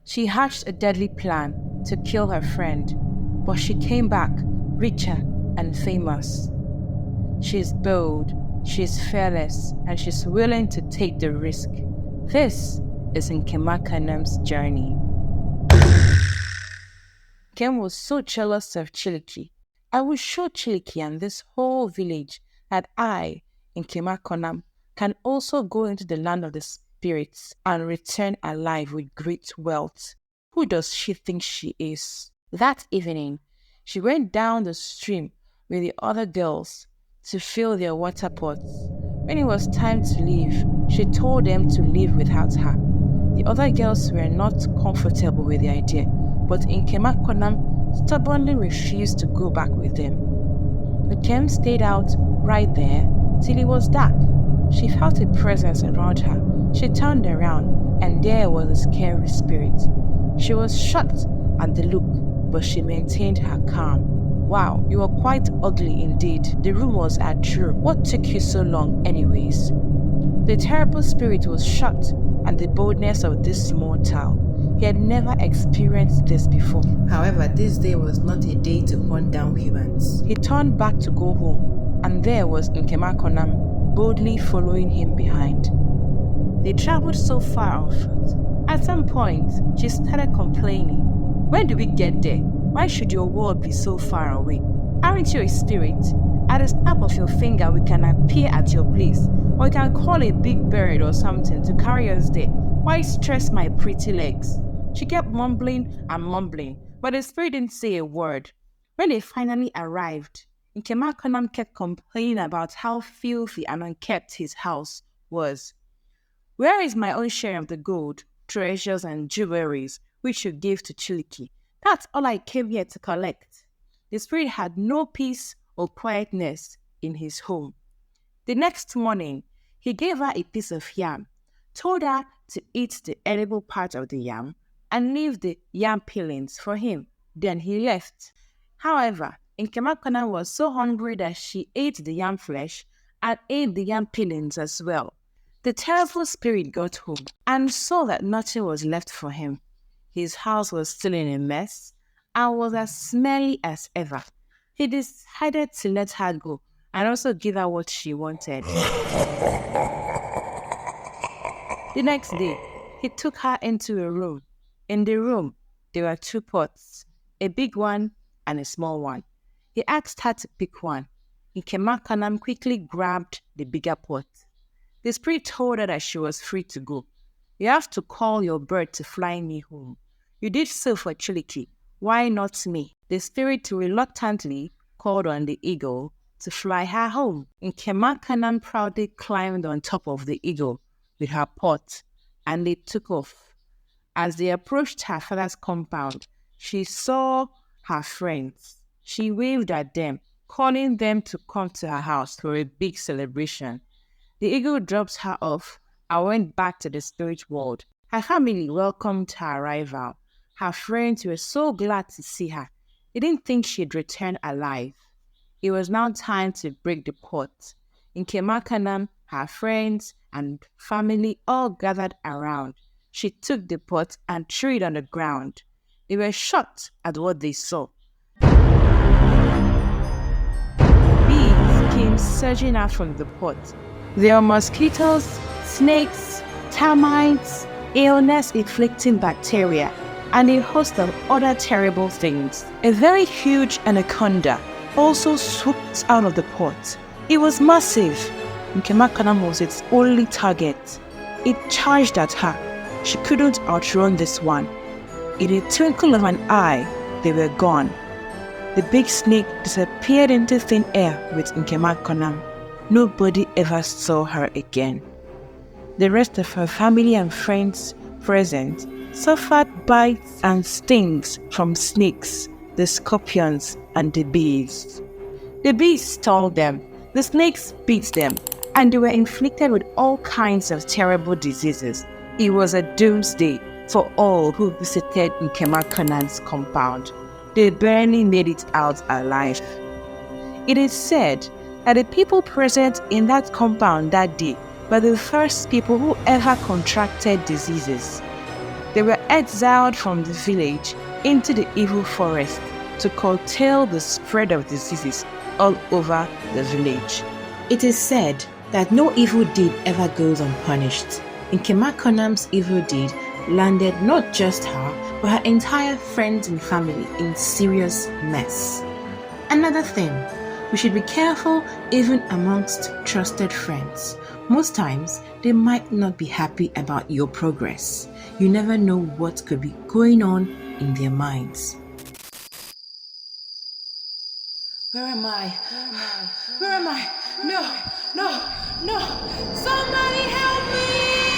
She hatched a deadly plan to kill her friend, but she came back richer and famous. She's bold, she's fearless, and she's willing to take the risk. This is Nkemankanam's journey. Nkem was so jealous of Chiliki. I will show Chiliki and this whole village that I, Nkemankanam, can also go into the land of the spirits and return alive with great wealth. Who does she think she is? That evening, she went down the stream with the other girls to fill their water pots. When it was time to leave, she told them to leave without her. The other girls were not comfortable with the idea, but Nkemankanam stubbornly refused to go back with them. Nkem stayed out right there till it was dark. She felt a presence around her. She turned around, and there was a scary spirit. She was shocked at the look, but she maintained her calm. Wow, you are quite ugly indeed. The rumors are true. What took you so long anyways? The terrible spirit was shocked at the boldness of this mortal. He had never experienced this before. However, this day was not a day to hunt down humans. He turned back to go home, and there was Nkemankanam boldly following him behind. They traveled so far on foot. At some point, she started complaining. When do we get there? Why should your world be so far away? Aren't you a spirit? At the snap of your finger, we can appear at your place, or we can call a big bird or something to carry us there. Why stress my pretty legs? She kept mumbling and mumbling, but the spirit didn't say a word. When they finally arrived, Nkemankanam kept complaining about how filthy and unkept his house was. Where is my own share of the gold, treasures, and jewelries which you gave to Chiliki? That's all I came here to collect. The spirit had no peace or quietness in his home. The next morning, he gave her a piece of yam, told her to eat the edible part of the yam, and leave the yam peelings for him. Then he left. However, Nkemankanam was so hungry that she ate the yam flesh and ate the yam peelings as well. The terrible spirit got home and saw that nothing was left for him. His house was still in a mess and was as smelly as ever. He decided to let her go and also give her what she wanted. The next day, he took her into a room. In the room, there were two pots, a big one and a small one. He asked her to pick one. Nkemankanam quickly grabbed the bigger pot. The spirit told her that she was free to go. You have to call your bird to fly me home. You did so for Chiliki. Why not me? The spirit reluctantly called on the eagle to fly her home. Nkemankanam proudly climbed on top of the eagle with her pot, and they took off. As they approached her father's compound, she saw her friends. She waved at them, calling them to come to her house for a big celebration. The eagle dropped her off and went back to the spirit world. Her family welcomed her arrival. Her friends were so glad to see her. They didn't think she'd return alive. It was now time to break the pot. Nkemankanam, her friends, and family all gathered around. She took the pot and threw it on the ground. They were shocked at what they saw. Bees came surging out from the pot. There were mosquitoes, snakes, termites, illness-inflicting bacteria, and a host of other terrible things. A very huge anaconda also swooped out of the pot. It was massive. Nkemankanam was its only target. It charged at her. She couldn't outrun this one. In a twinkle of an eye, they were gone. The big snake disappeared into thin air with Nkemankanam. Nobody ever saw her again. The rest of her family and friends present suffered bites and stings from snakes, the scorpions, and the bees. The bees stung them, the snakes bit them, and they were inflicted with all kinds of terrible diseases. It was a doomsday for all who visited Nkemankanam's compound. They barely made it out alive. It is said that the people present in that compound that day were the first people who ever contracted diseases. They were exiled from the village into the evil forest to curtail the spread of diseases all over the village. It is said that no evil deed ever goes unpunished. Nkemakonnam's evil deed landed not just her, but her entire friends and family in serious mess. Another thing, we should be careful even amongst trusted friends. Most times, they might not be happy about your progress. You never know what could be going on in their minds. Where am I? Where am I? No, no, no! Somebody help me!